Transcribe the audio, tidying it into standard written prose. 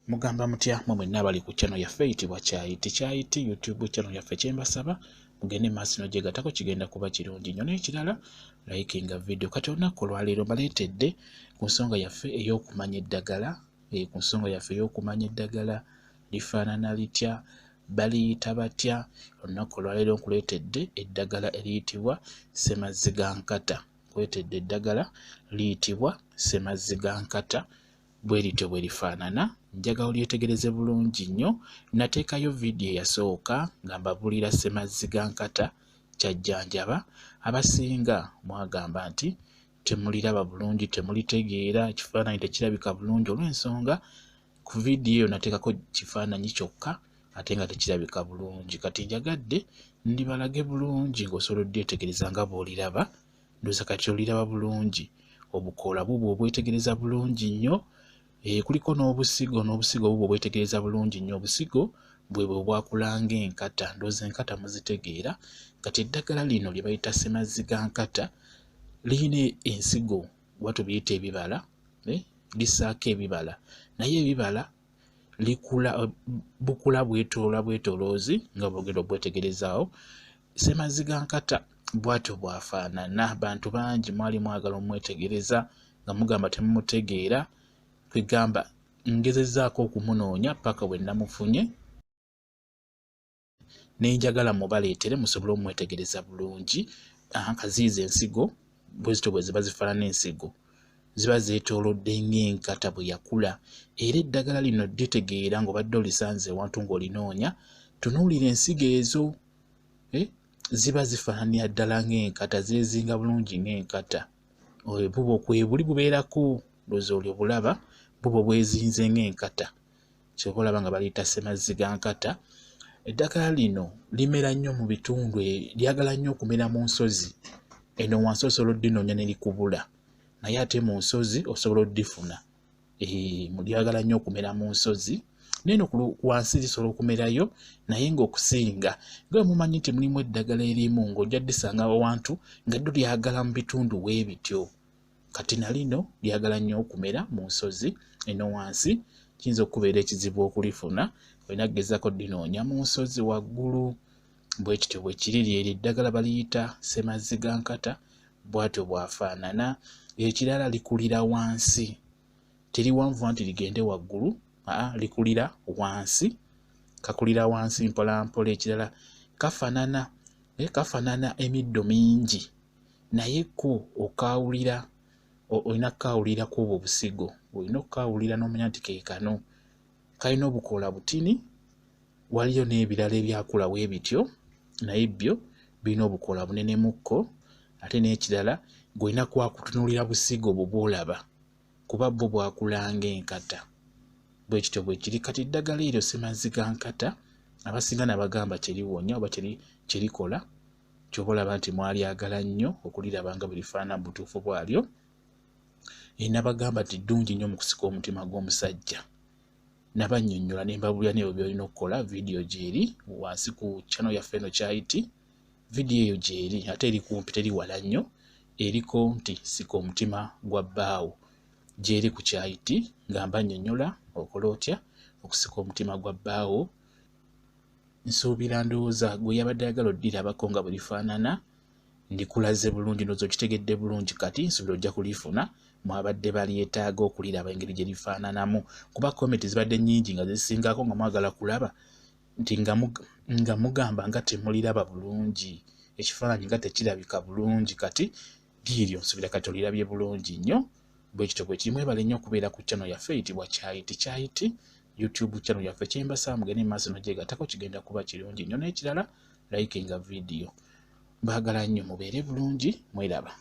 Mugamba mutya mwe mwenna bali ku channel yaffe eyitibwa Kyayiti YouTube channel yaffe kyembasaba mugende maaso n'ogyegattako kigenda kuba kirungi nnyo n'ekirala likinga video kati olunaku olwaleero mbaleetedde ku nsonga yaffe ey'okumanya eddagala lifaanana litya baliyita batya. Olunaku olwaleero nkuleetedde eddagala eriyitibwa Ssemazigankata. Nkuleetedde eddagala liyitibwa Ssemazigankata bwe lityo bwe lifaanana. Njagala olyetegereze bulungi nnyo. Nateekayo vidiyo eyasooka nga mbabuulira Ssemazigankata kyajjanjaba. Abasinga mwagamba nti temuliraba bulungi, temulitegeera, ekifaananyi tekirabika bulungi olw'ensonga ku vidiyo eyo nateekako kifaananyi kyokka ate nga tekirabika bulungi. Kati njagadde ndibalage bulungi ng'osobola odyetegereza nga bw'oliraba. Ndowooza kati oliraba bulungi. Obukoola bubwo obwetegereza bulungi nnyo. Kuliko n'obusigo bubwo obwetegereza bulungi nnyo. Obusigo bwe bwakula ng'enkata. Ndowooza enkata muzitegeera. Kati eddagala lino lye bayita Ssemazigankata lirina ensigo oba tubiyita ebibala, lissaako ebibala, naye ebibala bukula bwetooloozi nga bwogenda obwetegerezaawo. Ssemazigankata bw'atyo bw'afaanana. Bantu bangi mwali mwagala omwetegereza nga mugamba temumutegeera. Kwegamba ngezezzaako okumunoonya paka bwe namufunye ne njagala mubaleetere musobole omwetegereza bulungi. Kaziiza ensigo bwezityo bwe ziba zifaanana ensigo, ziba zeetoolodde ng'enkata bwe yakula. Era eddagala lino dditegeera ng'obadde olisanze ewantu ng'olinoonya, tunuulira ensigo ezo, ziba zifaananira ddala ng'enkata, zeezinga bulungi ng'enkata. Bubwo kwebuli bubeerako, ndowooza oli obulaba, bubwo bwezinze ng'enkata. Kyova olaba nga baliyita Ssemazigankata. Eddagala lino limera nnyo mu bitundu, lyagala nnyo okumera mu nsozi. Eno wansi osobola oddinoonya ne likubula, naye ate mu nsozi osobola oddifuna. Lyagala nnyo okumera mu nsozi. Neno wansi lisobola okumerayo naye ng'okusinga nga mumanyi nti mulimu eddagala erimu ng'ojja ddisanga awantu nga ddyo lyagala mu bitundu bwe bityo. Kati na lino lyagala nnyo okumera mu nsozi. Eno wansi kiyinza okubeera ekizibu okulifuna, olina kugezaako ddinoonya mu nsozi waggulu. Bwe kityo bwe kiri, lyeri eddagala baliyita Ssemazigankata, bw'atyo bw'afaanana. Ekirala likulira wansi, teriwanvuwa nti ligende waggulu, likulira wansi, kakulira wansi mpola mpola. Ekirala kafaanana emiddo mingi, naye ko okaawulira, olina kukaawulira ku obwo obusigo, olina okukaawulira n'omanya nti ke kano kalina obukoola butini. Waliyo n'ebirala ebyakula bwe bityo, naye byo birina obukoola bunenemukko. Ate n'ekirala gw'olina kutunuulira busigo bwo bw'olaba, kuba bwo bwakula ng'enkata. Bwe kityo bwe kiri. Kati eddagala eryo Ssemazigankata abasinga n'abagamba kyeliwonya oba kyerikola, ky'oba olaba nti mwalyagala nnyo okuliraba nga bwe lifaanana mu butuufu bwalyo. N'abagamba nti ddungi nnyo mu kusika omutima gw'omusajja. Nabannyonnyola ne mbabuulira n'ebyo by'olina okukola. Vidiyo gy'eri wansi ku channel yaffe eno Kyayiti. Vidiyo eyo gy'eri, ate eri kumpi, teri wala nnyo. Eriko nti sika omutima gwa bbaawo. Gy'eri ku Kyayiti nga mbannyonnyola okola otya okusika omutima gwa bbaawo. Nsuubira ndowooza gwe yabadde ayagala oddirabako nga bwe lifaanana ndikulaze bulungi, ndowooza okitegedde bulungi. Kati nsuubira ojja kulifuna mwabadde balyetaaga okuliraba engeri gye lifaananamu, kuba komenti zibadde nnyingi nga zisingako nga mwagala kulaba nti nga mugamba nga temuliraba bulungi, ekifaananyi nga tekirabika bulungi. Kati liiryo nsuubira kati olirabye bulungi nnyo. Bwe kityo bwe kiri. Mwebale nnyo okubeera ku channel yaffe eyitibwa Kyayiti YouTube channel yaffe kyembasaba mugende maaso n'ogyegattako kigenda kuba kirungi nnyo. N'ekirala likinga vidiyo. Mbaagala nnyo mubeere bulungi, mweraba.